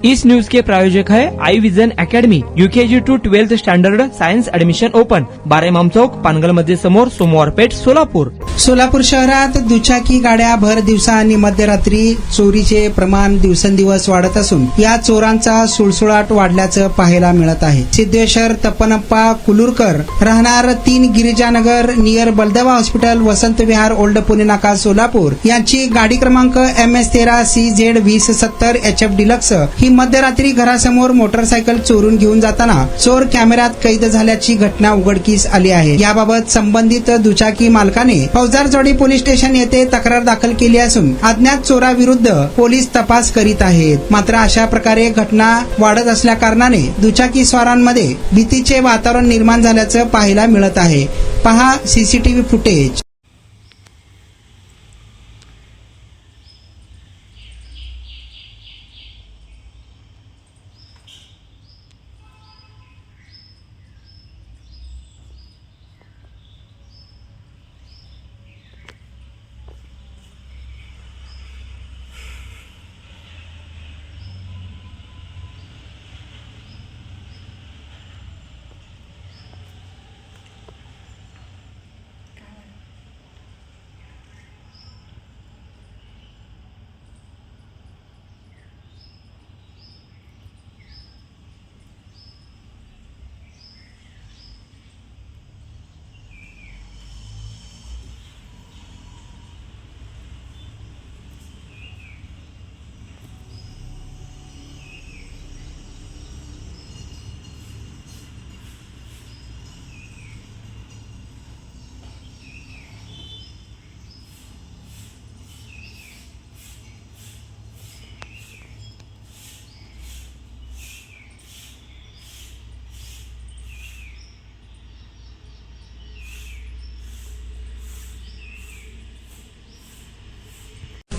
इस news के प्रायोजक है I vision academy, UKG to 12th standard science admission open, 12 Imam Chowk, Pangal मध्ये समोर, सोमवार पेठ, सोलापूर. सोलापूर शहरात दुचाकी गाड्या भर दिवसा आणि मध्यरात्री चोरीचे प्रमाण दिवसेंदिवस वाढत असून या चोरांचा सुळसुळाट वाढल्याचं पाहायला मिळत आहे. सिद्धेश्वर तपनप्पा कुलूरकर, राहणार 3 गिरिजानगर near Baldeva hospital, Vasant Vihar, old Pune नाका, सोलापूर यांची गाडी क्रमांक MS13 CZ 2070 HF डिलक्स ही मध्यरात्री घरासमोर मोटरसायकल चोरून घेऊन जाताना चोर कॅमेऱ्यात कैद झाल्याची घटना उघडकीस आली आहे. याबाबत संबंधित दुचाकी मालकाने फौजदारवाडी पोलीस स्टेशन येथे तक्रार दाखल केली असून अज्ञात चोराविरुद्ध पोलीस तपास करीत आहेत. मात्र अशा प्रकारे घटना वाढत असल्या कारणाने दुचाकी स्वारांमध्ये भीतीचे वातावरण निर्माण झाल्याचं पाहायला मिळत आहे. पहा CCTV फुटेज.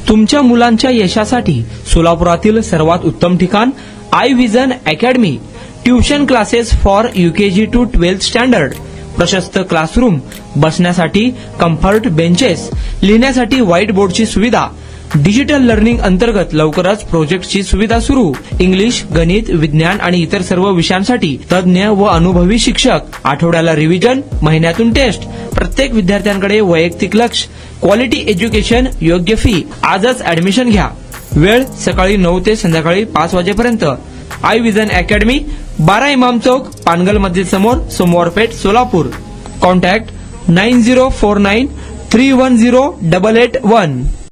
तुमच्या मुलांच्या यशासाठी सोलापुरातील सर्वात उत्तम ठिकाण I vision academy. Tuition classes for UKG to 12th standard. प्रशस्त क्लासरूम, बसण्यासाठी कम्फर्ट बेंचेस, लिहिण्यासाठी व्हाईट बोर्डची सुविधा. डिजिटल लर्निंग अंतर्गत लवकरच प्रोजेक्टची सुविधा सुरू. इंग्लिश, गणित, विज्ञान आणि इतर सर्व विषयांसाठी तज्ञ व अनुभवी शिक्षक. आठवड्याला रिव्हिजन, महिन्यातून टेस्ट. प्रत्येक विद्यार्थ्यांकडे वैयक्तिक लक्ष. क्वालिटी एज्युकेशन, योग्य फी. आजच ऍडमिशन घ्या. वेळ सकाळी 9 ते संध्याकाळी 5 वाजेपर्यंत. आई विजन अकॅडमी, 12 इमाम चौक, पानगल मध्ये समोर, सोमवार पेठ, सोलापूर. कॉन्टॅक्ट 9049 310 881.